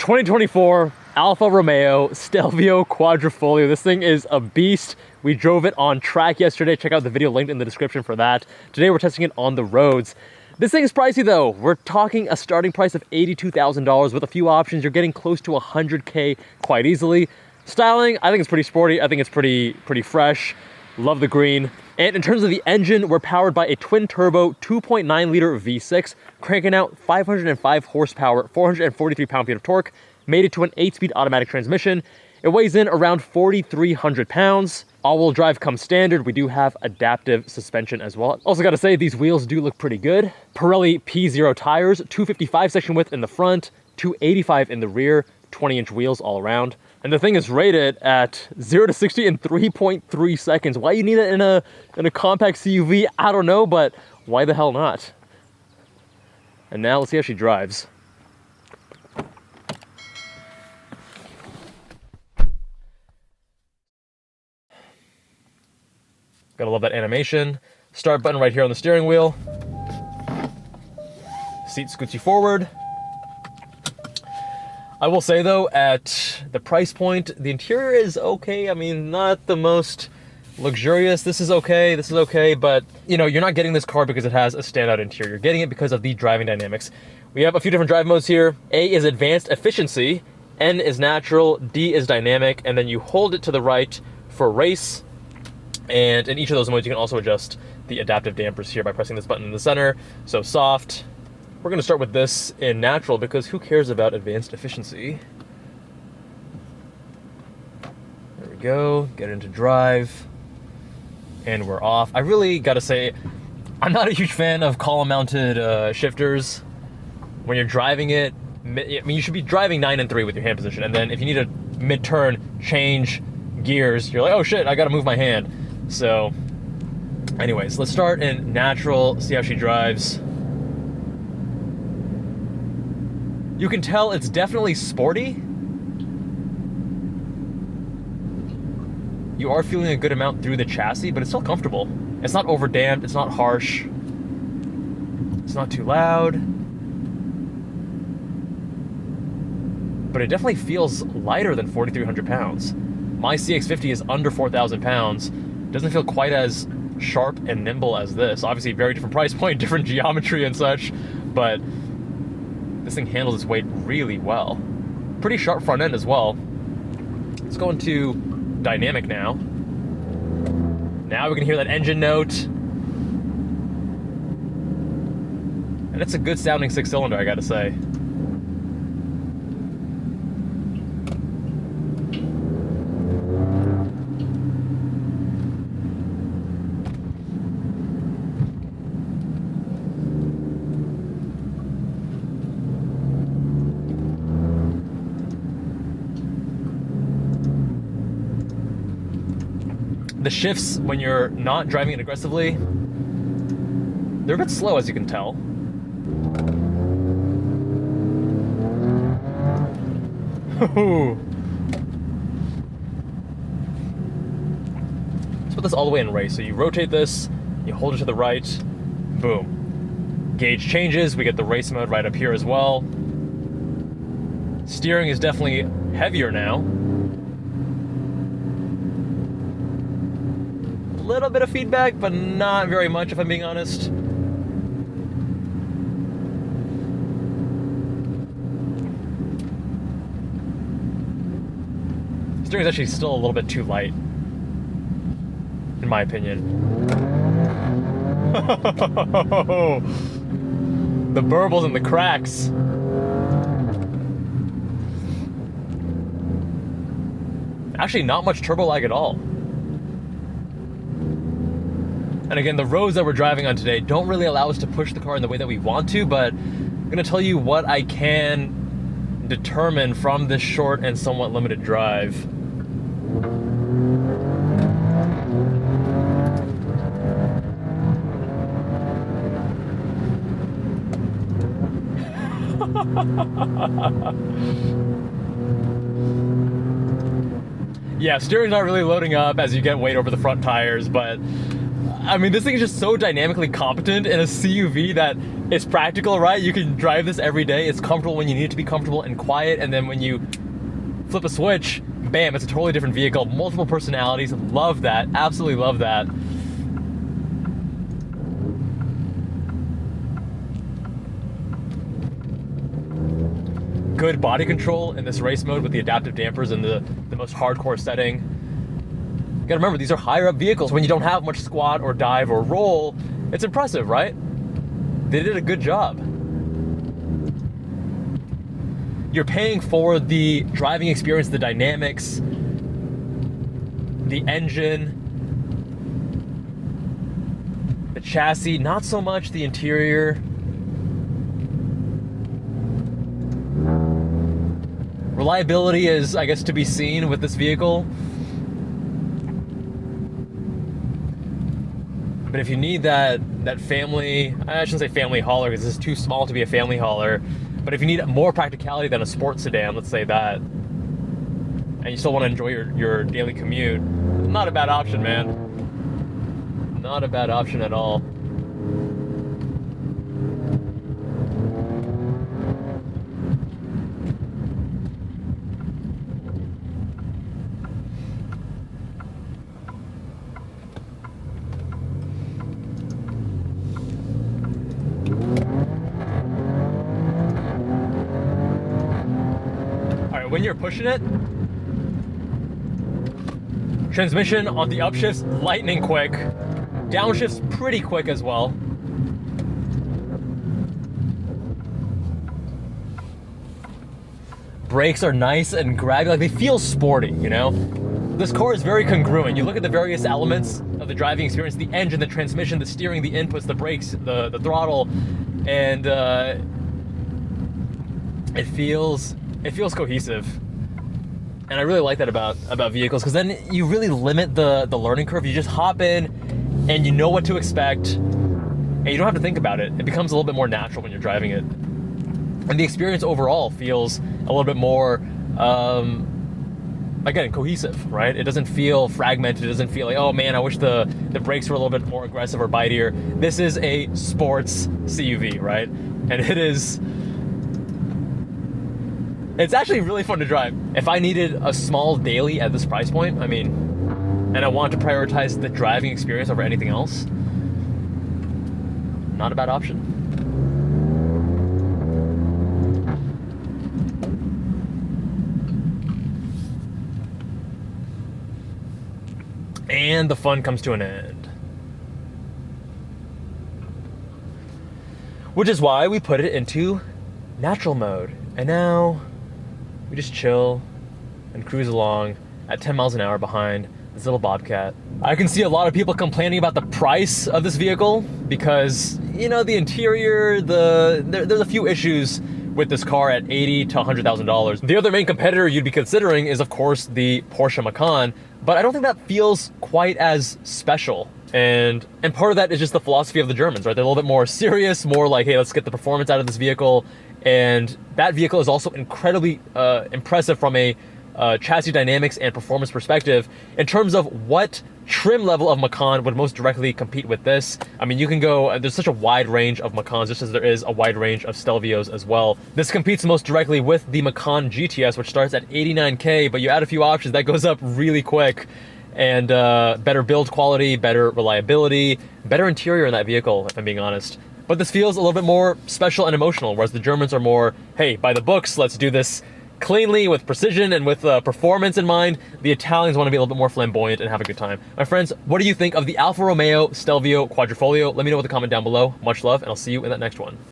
2024 Alfa Romeo Stelvio Quadrifoglio. This thing is a beast. We drove it on track yesterday. Check out the video linked in the description for that. Today we're testing it on the roads. This thing is pricey though. We're talking a starting price of $82,000 with a few options. You're getting close to 100K quite easily. Styling, I think it's pretty sporty. I think it's pretty fresh. Love the green. And in terms of the engine, we're powered by a twin-turbo 2.9 liter V6, cranking out 505 horsepower, 443 pound-feet of torque, made it to an 8-speed automatic transmission. It weighs in around 4,300 pounds. All-wheel drive comes standard. We do have adaptive suspension as well. Also gotta say, these wheels do look pretty good. Pirelli P0 tires, 255 section width in the front, 285 in the rear, 20-inch wheels all around. And the thing is rated at 0 to 60 in 3.3 seconds. Why you need it in a compact CUV, I don't know, but why the hell not? And now let's see how she drives. Gotta love that animation. Start button right here on the steering wheel. Seat scoots you forward. I will say though, at the price point, the interior is okay. I mean, not the most luxurious. This is okay, but you know, you're not getting this car because it has a standout interior. You're getting it because of the driving dynamics. We have a few different drive modes here. A is advanced efficiency, N is natural, D is dynamic, and then you hold it to the right for race. And in each of those modes, you can also adjust the adaptive dampers here by pressing this button in the center. So soft. We're gonna start with this in natural because who cares about advanced efficiency? There we go, get into drive, and we're off. I really gotta say, I'm not a huge fan of column-mounted shifters. When you're driving it, I mean, you should be driving 9 and 3 with your hand position, and then if you need a mid-turn change gears, you're like, oh shit, I gotta move my hand. So, anyways, let's start in natural, see how she drives. You can tell it's definitely sporty. You are feeling a good amount through the chassis, but it's still comfortable. It's not overdamped, it's not harsh. It's not too loud. But it definitely feels lighter than 4,300 pounds. My CX-50 is under 4,000 pounds. Doesn't feel quite as sharp and nimble as this. Obviously, very different price point, different geometry and such, but this thing handles its weight really well. Pretty sharp front end as well. Let's go into dynamic now. Now we can hear that engine note. And it's a good sounding 6-cylinder, I gotta say. The shifts, when you're not driving it aggressively, they're a bit slow, as you can tell. Let's put this all the way in race. So you rotate this, you hold it to the right, boom. Gauge changes, we get the race mode right up here as well. Steering is definitely heavier now. Little bit of feedback, but not very much, if I'm being honest. Steering is actually still a little bit too light, in my opinion. The burbles and the cracks. Actually, not much turbo lag at all. And again, the roads that we're driving on today don't really allow us to push the car in the way that we want to, but I'm gonna tell you what I can determine from this short and somewhat limited drive. Yeah, steering's not really loading up as you get weight over the front tires, but I mean, this thing is just so dynamically competent in a CUV that it's practical, right? You can drive this every day. It's comfortable when you need it to be comfortable and quiet, and then when you flip a switch, bam, it's a totally different vehicle. Multiple personalities. Love that. Absolutely love that. Good body control in this race mode with the adaptive dampers in the most hardcore setting. You gotta remember, these are higher up vehicles. When you don't have much squat or dive or roll, it's impressive, right? They did a good job. You're paying for the driving experience, the dynamics, the engine, the chassis, not so much the interior. Reliability is, I guess, to be seen with this vehicle. But if you need that family, I shouldn't say family hauler because this is too small to be a family hauler, but if you need more practicality than a sports sedan, let's say that, and you still want to enjoy your daily commute, not a bad option, man. Not a bad option at all. When you're pushing it, transmission on the upshifts lightning quick, downshifts pretty quick as well. Brakes are nice and grabby, like they feel sporty, you know? This car is very congruent. You look at the various elements of the driving experience, the engine, the transmission, the steering, the inputs, the brakes, the throttle, and it feels cohesive. And I really like that about vehicles, because then you really limit the learning curve. You just hop in and you know what to expect and you don't have to think about it. It becomes a little bit more natural when you're driving it. And the experience overall feels a little bit more, again, cohesive, right? It doesn't feel fragmented. It doesn't feel like, oh man, I wish the brakes were a little bit more aggressive or bitier. This is a sports CUV, right? And it's actually really fun to drive. If I needed a small daily at this price point, I mean, and I want to prioritize the driving experience over anything else, not a bad option. And the fun comes to an end. Which is why we put it into natural mode. And now we just chill and cruise along at 10 miles an hour behind this little Bobcat. I can see a lot of people complaining about the price of this vehicle because, you know, the interior, there's a few issues with this car at $80,000 to $100,000. The other main competitor you'd be considering is, of course, the Porsche Macan, but I don't think that feels quite as special. And part of that is just the philosophy of the Germans, right? They're a little bit more serious, more like, hey, let's get the performance out of this vehicle. And that vehicle is also incredibly impressive from a chassis dynamics and performance perspective. In terms of what trim level of Macan would most directly compete with this, I mean, you can go, there's such a wide range of Macans, just as there is a wide range of Stelvios as well. This competes most directly with the Macan GTS, which starts at $89K, but you add a few options, that goes up really quick. And better build quality, better reliability, better interior in that vehicle, if I'm being honest. But this feels a little bit more special and emotional, whereas the Germans are more, hey, by the books, let's do this cleanly with precision and with performance in mind. The Italians want to be a little bit more flamboyant and have a good time. My friends, what do you think of the Alfa Romeo Stelvio Quadrifoglio? Let me know with a comment down below. Much love, and I'll see you in that next one.